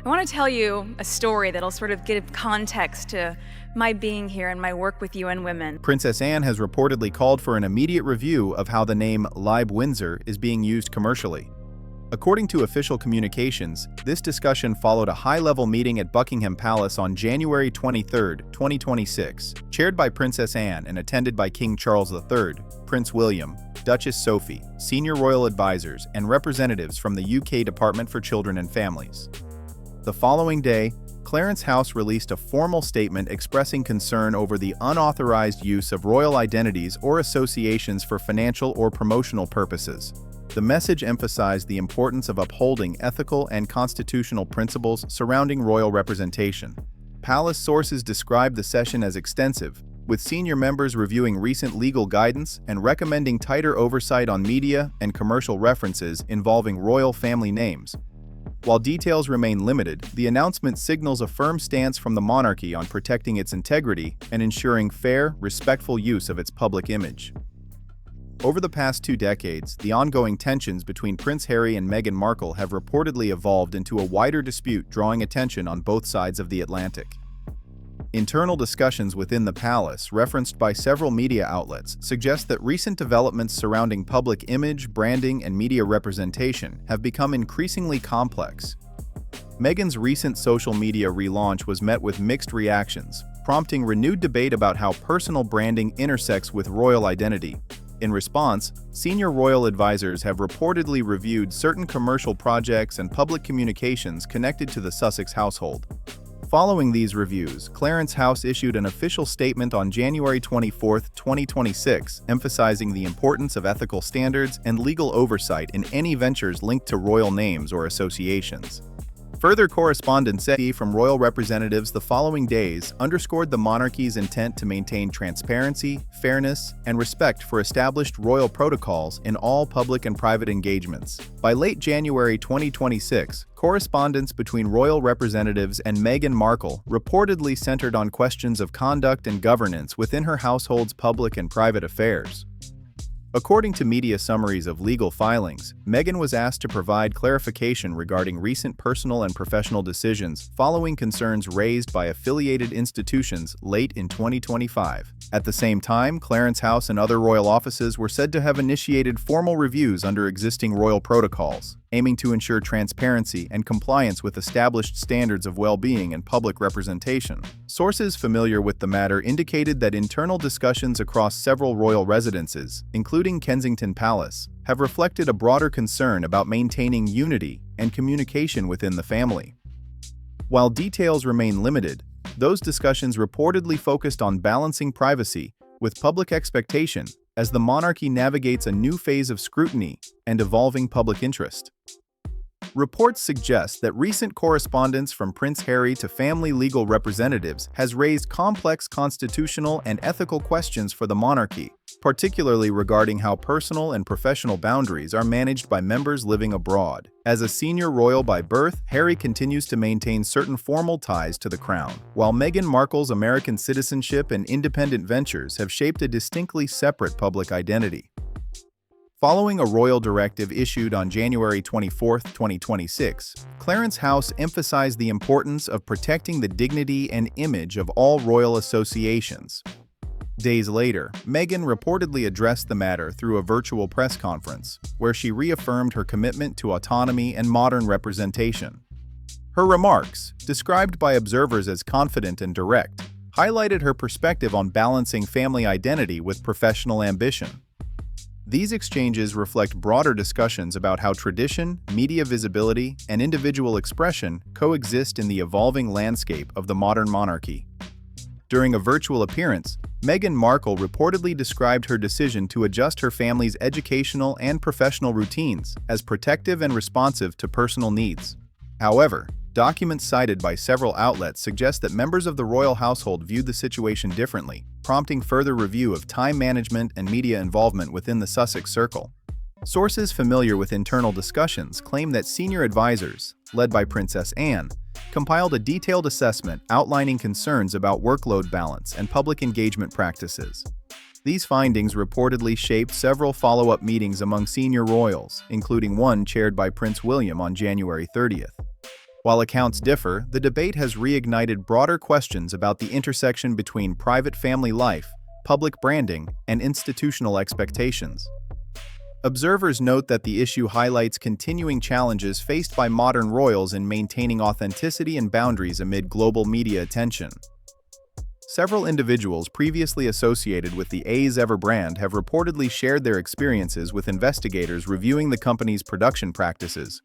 I want to tell you a story that'll sort of give context to my being here and my work with UN Women. Princess Anne has reportedly called for an immediate review of how the name Lib Windsor is being used commercially. According to official communications, this discussion followed a high-level meeting at Buckingham Palace on January 23, 2026, chaired by Princess Anne and attended by King Charles III, Prince William, Duchess Sophie, senior royal advisors, and representatives from the UK Department for Children and Families. The following day, Clarence House released a formal statement expressing concern over the unauthorized use of royal identities or associations for financial or promotional purposes. The message emphasized the importance of upholding ethical and constitutional principles surrounding royal representation. Palace sources described the session as extensive, with senior members reviewing recent legal guidance and recommending tighter oversight on media and commercial references involving royal family names. While details remain limited, the announcement signals a firm stance from the monarchy on protecting its integrity and ensuring fair, respectful use of its public image. Over the past 2 decades, the ongoing tensions between Prince Harry and Meghan Markle have reportedly evolved into a wider dispute drawing attention on both sides of the Atlantic. Internal discussions within the palace, referenced by several media outlets, suggest that recent developments surrounding public image, branding, and media representation have become increasingly complex. Meghan's recent social media relaunch was met with mixed reactions, prompting renewed debate about how personal branding intersects with royal identity. In response, senior royal advisors have reportedly reviewed certain commercial projects and public communications connected to the Sussex household. Following these reviews, Clarence House issued an official statement on January 24, 2026, emphasizing the importance of ethical standards and legal oversight in any ventures linked to royal names or associations. Further correspondence from royal representatives the following days underscored the monarchy's intent to maintain transparency, fairness, and respect for established royal protocols in all public and private engagements. By late January 2026, correspondence between royal representatives and Meghan Markle reportedly centered on questions of conduct and governance within her household's public and private affairs. According to media summaries of legal filings, Meghan was asked to provide clarification regarding recent personal and professional decisions following concerns raised by affiliated institutions late in 2025. At the same time, Clarence House and other royal offices were said to have initiated formal reviews under existing royal protocols, aiming to ensure transparency and compliance with established standards of well-being and public representation. Sources familiar with the matter indicated that internal discussions across several royal residences, including Kensington Palace, have reflected a broader concern about maintaining unity and communication within the family. While details remain limited, those discussions reportedly focused on balancing privacy with public expectation as the monarchy navigates a new phase of scrutiny and evolving public interest. Reports suggest that recent correspondence from Prince Harry to family legal representatives has raised complex constitutional and ethical questions for the monarchy, particularly regarding how personal and professional boundaries are managed by members living abroad. As a senior royal by birth, Harry continues to maintain certain formal ties to the crown, while Meghan Markle's American citizenship and independent ventures have shaped a distinctly separate public identity. Following a royal directive issued on January 24, 2026, Clarence House emphasized the importance of protecting the dignity and image of all royal associations. Days later, Meghan reportedly addressed the matter through a virtual press conference, where she reaffirmed her commitment to autonomy and modern representation. Her remarks, described by observers as confident and direct, highlighted her perspective on balancing family identity with professional ambition. These exchanges reflect broader discussions about how tradition, media visibility, and individual expression coexist in the evolving landscape of the modern monarchy. During a virtual appearance, Meghan Markle reportedly described her decision to adjust her family's educational and professional routines as protective and responsive to personal needs. However, documents cited by several outlets suggest that members of the royal household viewed the situation differently, prompting further review of time management and media involvement within the Sussex circle. Sources familiar with internal discussions claim that senior advisors, led by Princess Anne, compiled a detailed assessment outlining concerns about workload balance and public engagement practices. These findings reportedly shaped several follow-up meetings among senior royals, including one chaired by Prince William on January 30th. While accounts differ, the debate has reignited broader questions about the intersection between private family life, public branding, and institutional expectations. Observers note that the issue highlights continuing challenges faced by modern royals in maintaining authenticity and boundaries amid global media attention. Several individuals previously associated with the As Ever brand have reportedly shared their experiences with investigators reviewing the company's production practices.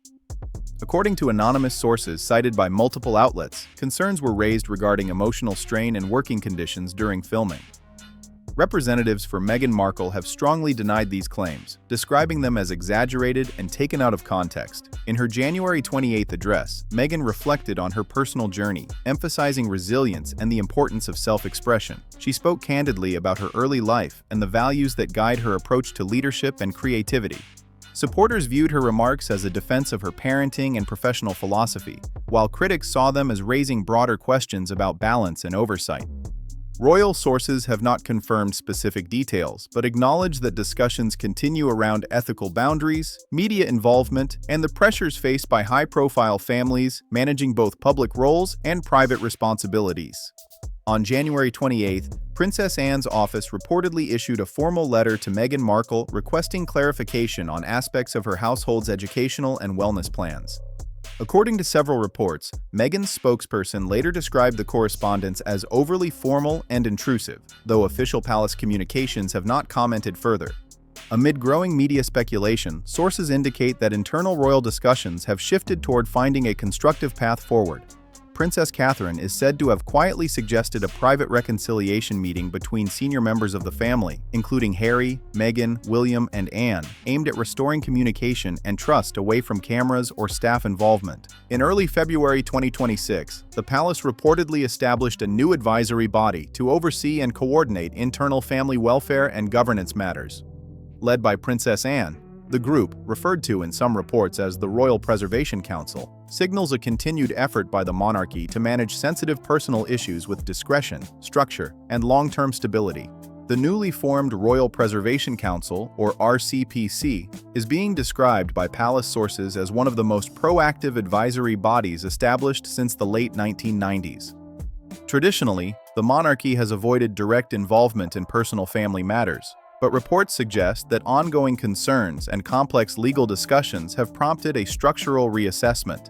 According to anonymous sources cited by multiple outlets, concerns were raised regarding emotional strain and working conditions during filming. Representatives for Meghan Markle have strongly denied these claims, describing them as exaggerated and taken out of context. In her January 28 address, Meghan reflected on her personal journey, emphasizing resilience and the importance of self-expression. She spoke candidly about her early life and the values that guide her approach to leadership and creativity. Supporters viewed her remarks as a defense of her parenting and professional philosophy, while critics saw them as raising broader questions about balance and oversight. Royal sources have not confirmed specific details, but acknowledge that discussions continue around ethical boundaries, media involvement, and the pressures faced by high-profile families managing both public roles and private responsibilities. On January 28, Princess Anne's office reportedly issued a formal letter to Meghan Markle requesting clarification on aspects of her household's educational and wellness plans. According to several reports, Meghan's spokesperson later described the correspondence as overly formal and intrusive, though official palace communications have not commented further. Amid growing media speculation, sources indicate that internal royal discussions have shifted toward finding a constructive path forward. Princess Catherine is said to have quietly suggested a private reconciliation meeting between senior members of the family, including Harry, Meghan, William, and Anne, aimed at restoring communication and trust away from cameras or staff involvement. In early February 2026, the palace reportedly established a new advisory body to oversee and coordinate internal family welfare and governance matters. Led by Princess Anne, the group, referred to in some reports as the Royal Preservation Council, signals a continued effort by the monarchy to manage sensitive personal issues with discretion, structure, and long-term stability. The newly formed Royal Preservation Council, or RCPC, is being described by palace sources as one of the most proactive advisory bodies established since the late 1990s. Traditionally, the monarchy has avoided direct involvement in personal family matters, but reports suggest that ongoing concerns and complex legal discussions have prompted a structural reassessment.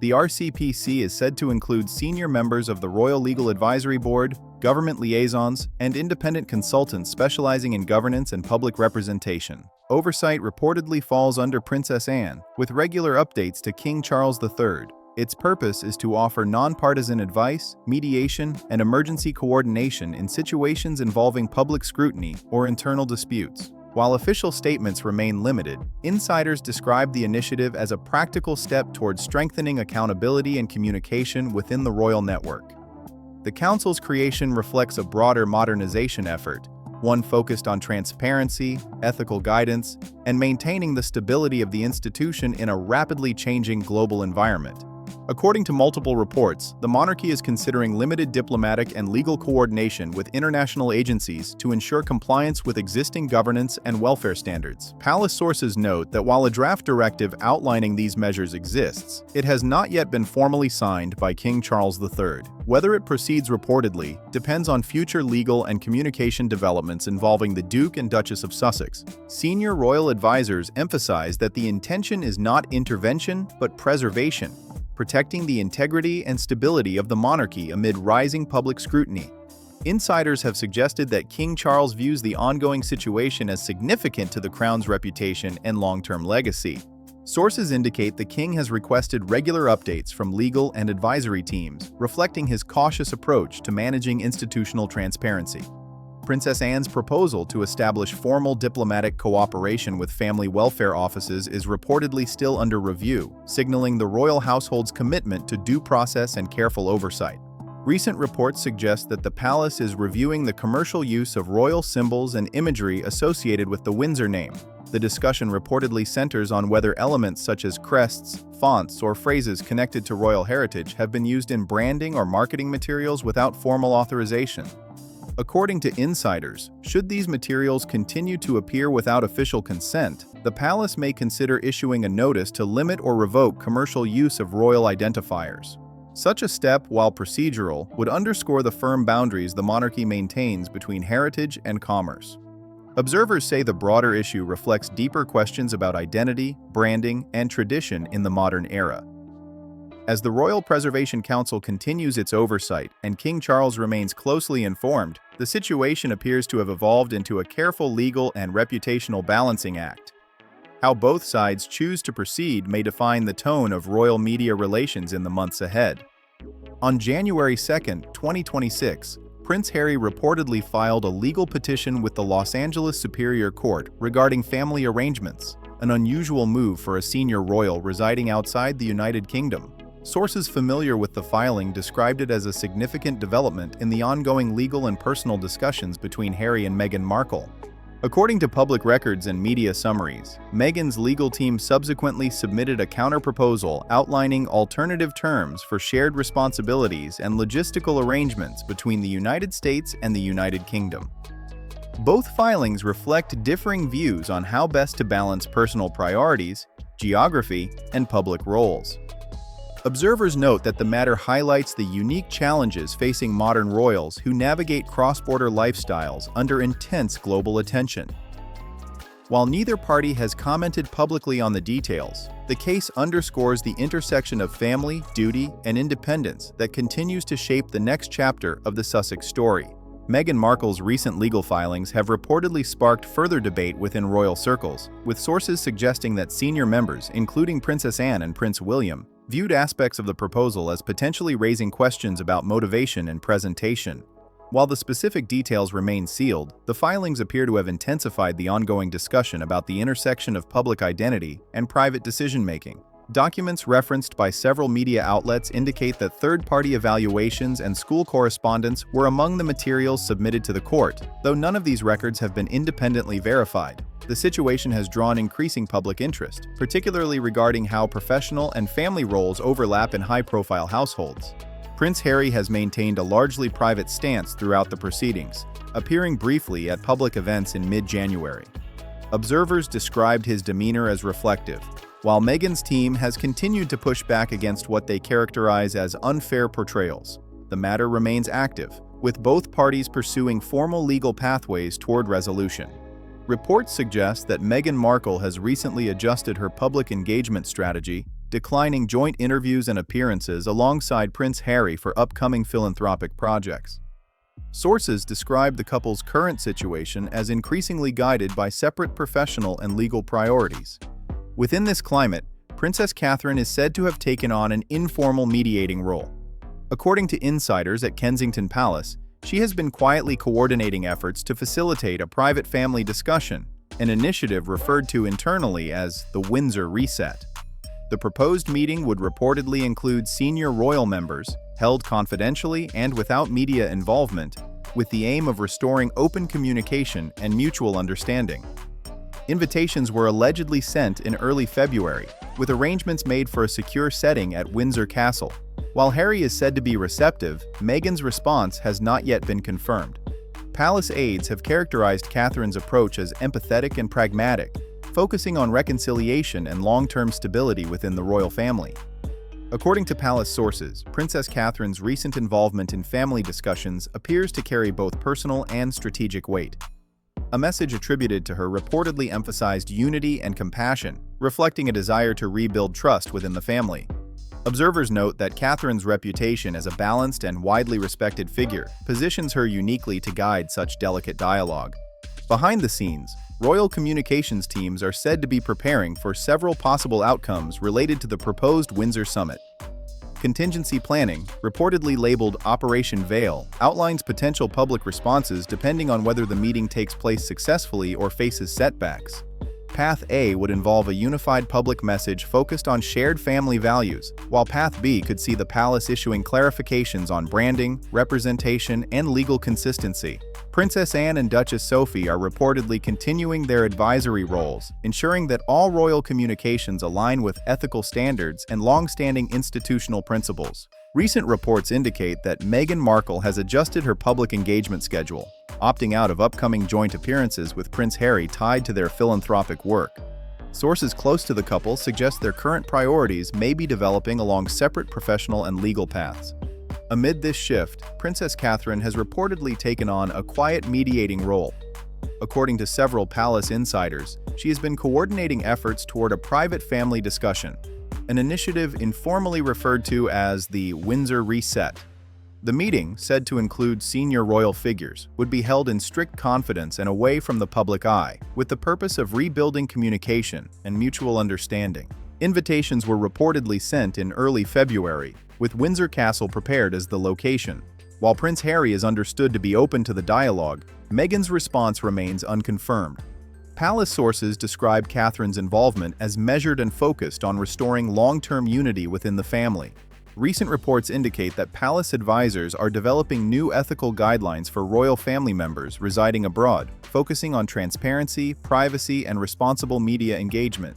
The RCPC is said to include senior members of the Royal Legal Advisory Board, government liaisons, and independent consultants specializing in governance and public representation. Oversight reportedly falls under Princess Anne, with regular updates to King Charles III. Its purpose is to offer nonpartisan advice, mediation, and emergency coordination in situations involving public scrutiny or internal disputes. While official statements remain limited, insiders describe the initiative as a practical step towards strengthening accountability and communication within the royal network. The council's creation reflects a broader modernization effort, one focused on transparency, ethical guidance, and maintaining the stability of the institution in a rapidly changing global environment. According to multiple reports, the monarchy is considering limited diplomatic and legal coordination with international agencies to ensure compliance with existing governance and welfare standards. Palace sources note that while a draft directive outlining these measures exists, it has not yet been formally signed by King Charles III. Whether it proceeds reportedly depends on future legal and communication developments involving the Duke and Duchess of Sussex. Senior royal advisors emphasize that the intention is not intervention but preservation, protecting the integrity and stability of the monarchy amid rising public scrutiny. Insiders have suggested that King Charles views the ongoing situation as significant to the crown's reputation and long-term legacy. Sources indicate the king has requested regular updates from legal and advisory teams, reflecting his cautious approach to managing institutional transparency. Princess Anne's proposal to establish formal diplomatic cooperation with family welfare offices is reportedly still under review, signaling the royal household's commitment to due process and careful oversight. Recent reports suggest that the palace is reviewing the commercial use of royal symbols and imagery associated with the Windsor name. The discussion reportedly centers on whether elements such as crests, fonts, or phrases connected to royal heritage have been used in branding or marketing materials without formal authorization. According to insiders, should these materials continue to appear without official consent, the palace may consider issuing a notice to limit or revoke commercial use of royal identifiers. Such a step, while procedural, would underscore the firm boundaries the monarchy maintains between heritage and commerce. Observers say the broader issue reflects deeper questions about identity, branding, and tradition in the modern era. As the Royal Preservation Council continues its oversight and King Charles remains closely informed, the situation appears to have evolved into a careful legal and reputational balancing act. How both sides choose to proceed may define the tone of royal media relations in the months ahead. On January 2, 2026, Prince Harry reportedly filed a legal petition with the Los Angeles Superior Court regarding family arrangements, an unusual move for a senior royal residing outside the United Kingdom. Sources familiar with the filing described it as a significant development in the ongoing legal and personal discussions between Harry and Meghan Markle. According to public records and media summaries, Meghan's legal team subsequently submitted a counter-proposal outlining alternative terms for shared responsibilities and logistical arrangements between the United States and the United Kingdom. Both filings reflect differing views on how best to balance personal priorities, geography, and public roles. Observers note that the matter highlights the unique challenges facing modern royals who navigate cross-border lifestyles under intense global attention. While neither party has commented publicly on the details, the case underscores the intersection of family, duty, and independence that continues to shape the next chapter of the Sussex story. Meghan Markle's recent legal filings have reportedly sparked further debate within royal circles, with sources suggesting that senior members, including Princess Anne and Prince William, viewed aspects of the proposal as potentially raising questions about motivation and presentation. While the specific details remain sealed, the filings appear to have intensified the ongoing discussion about the intersection of public identity and private decision-making. Documents referenced by several media outlets indicate that third-party evaluations and school correspondence were among the materials submitted to the court, though none of these records have been independently verified. The situation has drawn increasing public interest, particularly regarding how professional and family roles overlap in high-profile households. Prince Harry has maintained a largely private stance throughout the proceedings, appearing briefly at public events in mid-January. Observers described his demeanor as reflective, while Meghan's team has continued to push back against what they characterize as unfair portrayals. The matter remains active, with both parties pursuing formal legal pathways toward resolution. Reports suggest that Meghan Markle has recently adjusted her public engagement strategy, declining joint interviews and appearances alongside Prince Harry for upcoming philanthropic projects. Sources describe the couple's current situation as increasingly guided by separate professional and legal priorities. Within this climate, Princess Catherine is said to have taken on an informal mediating role. According to insiders at Kensington Palace, she has been quietly coordinating efforts to facilitate a private family discussion, an initiative referred to internally as the Windsor Reset. The proposed meeting would reportedly include senior royal members, held confidentially and without media involvement, with the aim of restoring open communication and mutual understanding. Invitations were allegedly sent in early February, with arrangements made for a secure setting at Windsor Castle. While Harry is said to be receptive, Meghan's response has not yet been confirmed. Palace aides have characterized Catherine's approach as empathetic and pragmatic, focusing on reconciliation and long-term stability within the royal family. According to palace sources, Princess Catherine's recent involvement in family discussions appears to carry both personal and strategic weight. A message attributed to her reportedly emphasized unity and compassion, reflecting a desire to rebuild trust within the family. Observers note that Catherine's reputation as a balanced and widely respected figure positions her uniquely to guide such delicate dialogue. Behind the scenes, royal communications teams are said to be preparing for several possible outcomes related to the proposed Windsor summit. Contingency planning, reportedly labeled Operation Veil, outlines potential public responses depending on whether the meeting takes place successfully or faces setbacks. Path A would involve a unified public message focused on shared family values, while Path B could see the palace issuing clarifications on branding, representation, and legal consistency. Princess Anne and Duchess Sophie are reportedly continuing their advisory roles, ensuring that all royal communications align with ethical standards and long-standing institutional principles. Recent reports indicate that Meghan Markle has adjusted her public engagement schedule, opting out of upcoming joint appearances with Prince Harry tied to their philanthropic work. Sources close to the couple suggest their current priorities may be developing along separate professional and legal paths. Amid this shift, Princess Catherine has reportedly taken on a quiet mediating role. According to several palace insiders, she has been coordinating efforts toward a private family discussion, an initiative informally referred to as the Windsor Reset. The meeting, said to include senior royal figures, would be held in strict confidence and away from the public eye, with the purpose of rebuilding communication and mutual understanding. Invitations were reportedly sent in early February, with Windsor Castle prepared as the location. While Prince Harry is understood to be open to the dialogue, Meghan's response remains unconfirmed. Palace sources describe Catherine's involvement as measured and focused on restoring long-term unity within the family. Recent reports indicate that palace advisors are developing new ethical guidelines for royal family members residing abroad, focusing on transparency, privacy, and responsible media engagement.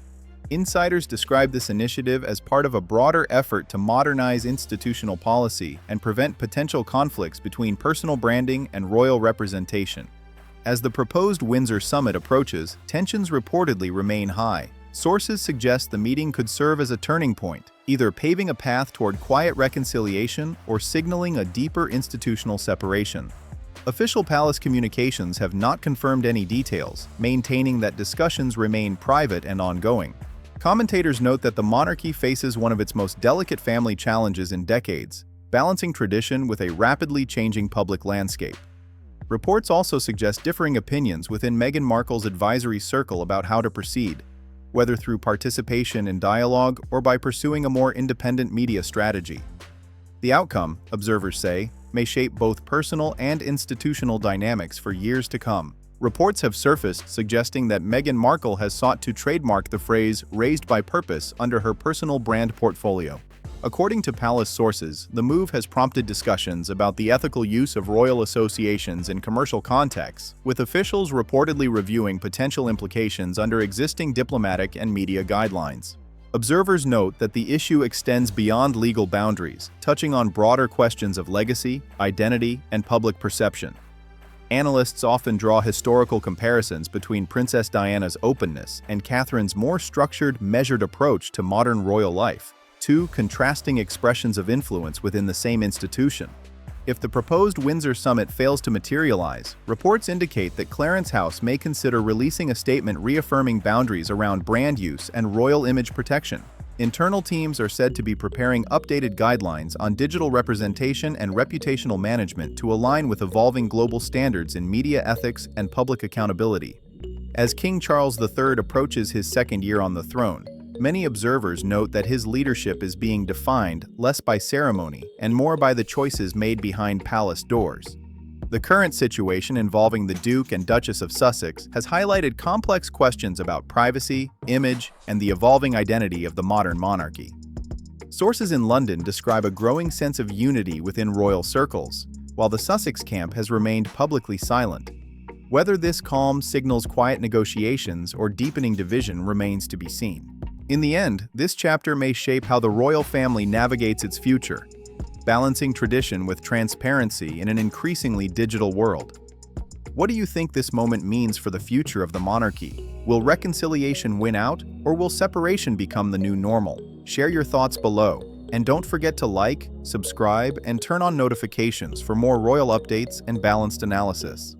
Insiders describe this initiative as part of a broader effort to modernize institutional policy and prevent potential conflicts between personal branding and royal representation. As the proposed Windsor summit approaches, tensions reportedly remain high. Sources suggest the meeting could serve as a turning point, either paving a path toward quiet reconciliation or signaling a deeper institutional separation. Official palace communications have not confirmed any details, maintaining that discussions remain private and ongoing. Commentators note that the monarchy faces one of its most delicate family challenges in decades, balancing tradition with a rapidly changing public landscape. Reports also suggest differing opinions within Meghan Markle's advisory circle about how to proceed, whether through participation in dialogue or by pursuing a more independent media strategy. The outcome, observers say, may shape both personal and institutional dynamics for years to come. Reports have surfaced suggesting that Meghan Markle has sought to trademark the phrase "raised by purpose" under her personal brand portfolio. According to palace sources, the move has prompted discussions about the ethical use of royal associations in commercial contexts, with officials reportedly reviewing potential implications under existing diplomatic and media guidelines. Observers note that the issue extends beyond legal boundaries, touching on broader questions of legacy, identity, and public perception. Analysts often draw historical comparisons between Princess Diana's openness and Catherine's more structured, measured approach to modern royal life, two contrasting expressions of influence within the same institution. If the proposed Windsor summit fails to materialize, reports indicate that Clarence House may consider releasing a statement reaffirming boundaries around brand use and royal image protection. Internal teams are said to be preparing updated guidelines on digital representation and reputational management to align with evolving global standards in media ethics and public accountability. As King Charles III approaches his second year on the throne, many observers note that his leadership is being defined less by ceremony and more by the choices made behind palace doors. The current situation involving the Duke and Duchess of Sussex has highlighted complex questions about privacy, image, and the evolving identity of the modern monarchy. Sources in London describe a growing sense of unity within royal circles, while the Sussex camp has remained publicly silent. Whether this calm signals quiet negotiations or deepening division remains to be seen. In the end, this chapter may shape how the royal family navigates its future, balancing tradition with transparency in an increasingly digital world. What do you think this moment means for the future of the monarchy? Will reconciliation win out, or will separation become the new normal? Share your thoughts below, and don't forget to like, subscribe, and turn on notifications for more royal updates and balanced analysis.